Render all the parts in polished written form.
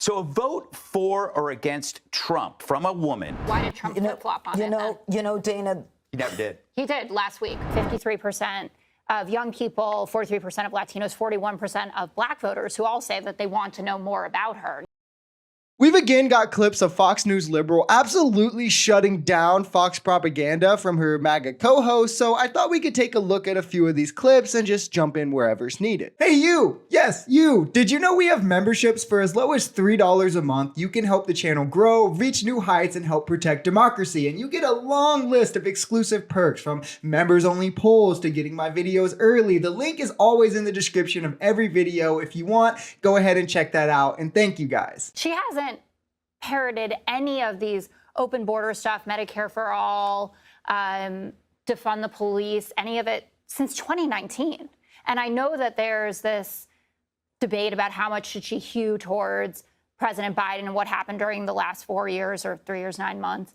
So a vote for or against Trump from a woman. Why did Trump flip-flop on it? Dana. He never did. He did last week. 53% of young people, 43% of Latinos, 41% of black voters who all say that they want to know more about her. We've again got clips of Fox News liberal absolutely shutting down Fox propaganda from her MAGA co-host, so I thought we could take a look at a few of these clips and just jump in wherever's needed. Hey you! Yes, you! Did you know we have memberships for as low as $3 a month? You can help the channel grow, reach new heights, and help protect democracy, and you get a long list of exclusive perks from members-only polls to getting my videos early. The link is always in the description of every video. If you want, go ahead and check that out, and thank you guys. She hasn't parroted any of these open border stuff, Medicare for all, defund the police, any of it since 2019. And I know that there's this debate about how much should she hew towards President Biden and what happened during the last 4 years or 3 years, 9 months.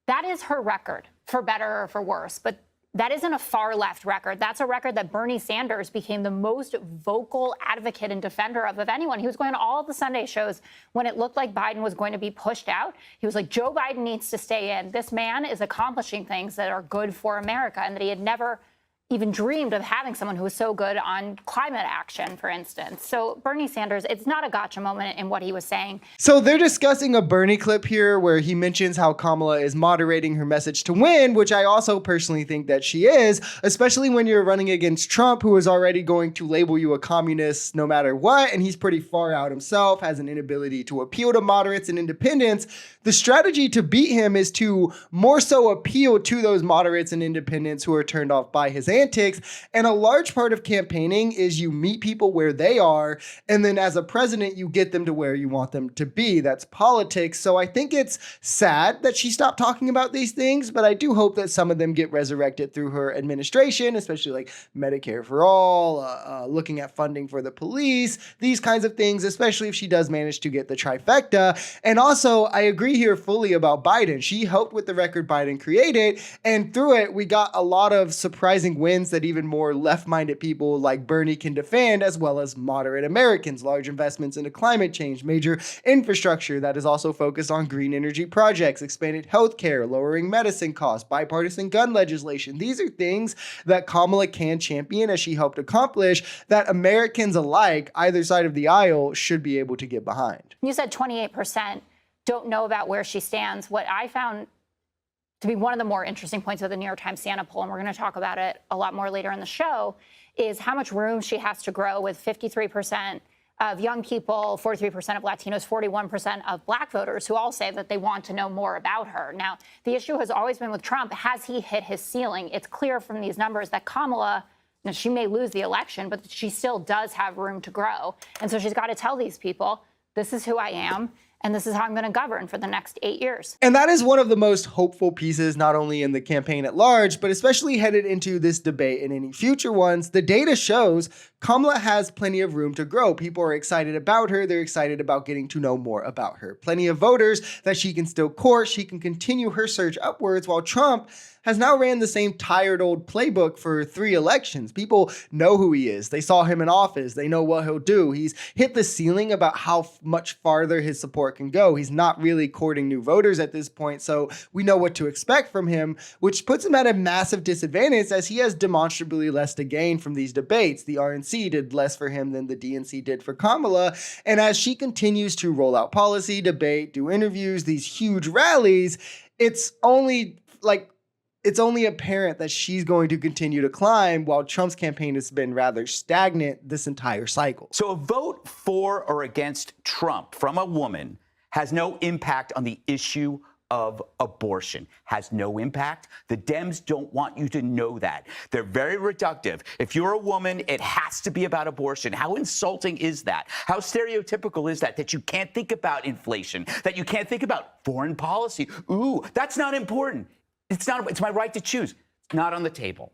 That is her record, for better or for worse. But that isn't a far left record. That's a record that Bernie Sanders became the most vocal advocate and defender of anyone. He was going to all of the Sunday shows when it looked like Biden was going to be pushed out. He was like, Joe Biden needs to stay in. This man is accomplishing things that are good for America, and that he had never even dreamed of having someone who was so good on climate action, for instance. So Bernie Sanders, it's not a gotcha moment in what he was saying. So they're discussing a Bernie clip here where he mentions how Kamala is moderating her message to win, which I also personally think that she is, especially when you're running against Trump, who is already going to label you a communist no matter what, and he's pretty far out himself, has an inability to appeal to moderates and independents. The strategy to beat him is to more so appeal to those moderates and independents who are turned off by his antics. And a large part of campaigning is you meet people where they are, and then as a president, you get them to where you want them to be. That's politics. So I think it's sad that she stopped talking about these things, but I do hope that some of them get resurrected through her administration, especially like Medicare for all, looking at funding for the police, these kinds of things, especially if she does manage to get the trifecta. And also, I agree here fully about Biden. She helped with the record Biden created, and through it, we got a lot of surprising wins that even more left-minded people like Bernie can defend, as well as moderate Americans. Large investments into climate change, major infrastructure that is also focused on green energy projects, expanded healthcare, lowering medicine costs, bipartisan gun legislation. These are things that Kamala can champion, as she helped accomplish, that Americans alike, either side of the aisle, should be able to get behind. You said 28% don't know about where she stands. What I found to be one of the more interesting points of the New York Times Siena poll, and we're going to talk about it a lot more later in the show, is how much room she has to grow, with 53% of young people, 43% of Latinos, 41% of black voters who all say that they want to know more about her. Now, the issue has always been with Trump, has he hit his ceiling? It's clear from these numbers that Kamala, now she may lose the election, but she still does have room to grow. And so she's got to tell these people, this is who I am, and this is how I'm going to govern for the next 8 years. And that is one of the most hopeful pieces, not only in the campaign at large, but especially headed into this debate and any future ones. The data shows Kamala has plenty of room to grow. People are excited about her. They're excited about getting to know more about her. Plenty of voters that she can still court. She can continue her surge upwards, while Trump has now ran the same tired old playbook for 3 elections. People know who he is. They saw him in office. They know what he'll do. He's hit the ceiling about how much farther his support can go. He's not really courting new voters at this point, so we know what to expect from him, which puts him at a massive disadvantage, as he has demonstrably less to gain from these debates. The RNC did less for him than the DNC did for Kamala, and as she continues to roll out policy, debate, do interviews, these huge rallies, it's only apparent that she's going to continue to climb, while Trump's campaign has been rather stagnant this entire cycle. So a vote for or against Trump from a woman has no impact on the issue of abortion. Has no impact. The Dems don't want you to know that. They're very reductive. If you're a woman, it has to be about abortion. How insulting is that? How stereotypical is that? That you can't think about inflation, that you can't think about foreign policy. Ooh, that's not important. It's not. It's my right to choose. It's not on the table.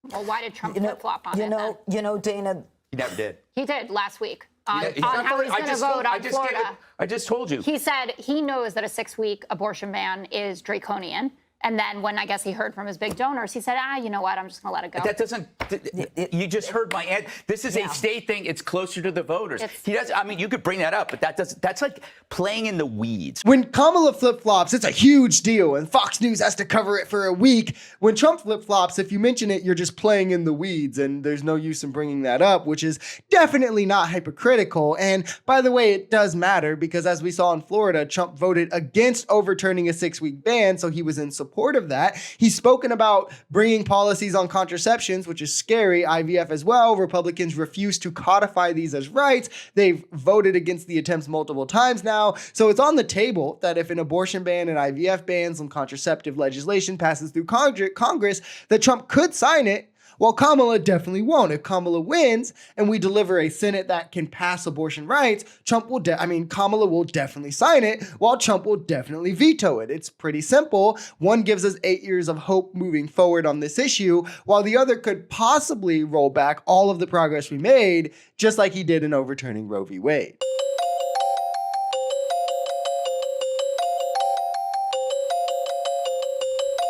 Well, why did Trump flip-flop on it? Dana. He never did. He did last week on He's how he's going to vote on Florida. I just told you. He said he knows that a 6-week abortion ban is draconian. And then when I guess he heard from his big donors, he said, you know what, I'm just going to let it go. That doesn't, you just heard my ad. This is a state thing. It's closer to the voters. He does. I mean, you could bring that up, but that's like playing in the weeds. When Kamala flip-flops, it's a huge deal, and Fox News has to cover it for a week. When Trump flip-flops, if you mention it, you're just playing in the weeds, and there's no use in bringing that up, which is definitely not hypocritical. And by the way, it does matter, because as we saw in Florida, Trump voted against overturning a 6-week ban, so he was in support of that. He's spoken about bringing policies on contraceptions, which is scary, IVF as well. Republicans refuse to codify these as rights. They've voted against the attempts multiple times now. So it's on the table that if an abortion ban and IVF bans and contraceptive legislation passes through Congress, that Trump could sign it. Well, Kamala definitely won't. If Kamala wins and we deliver a Senate that can pass abortion rights, Kamala will definitely sign it, while Trump will definitely veto it. It's pretty simple. One gives us 8 years of hope moving forward on this issue, while the other could possibly roll back all of the progress we made, just like he did in overturning Roe v. Wade.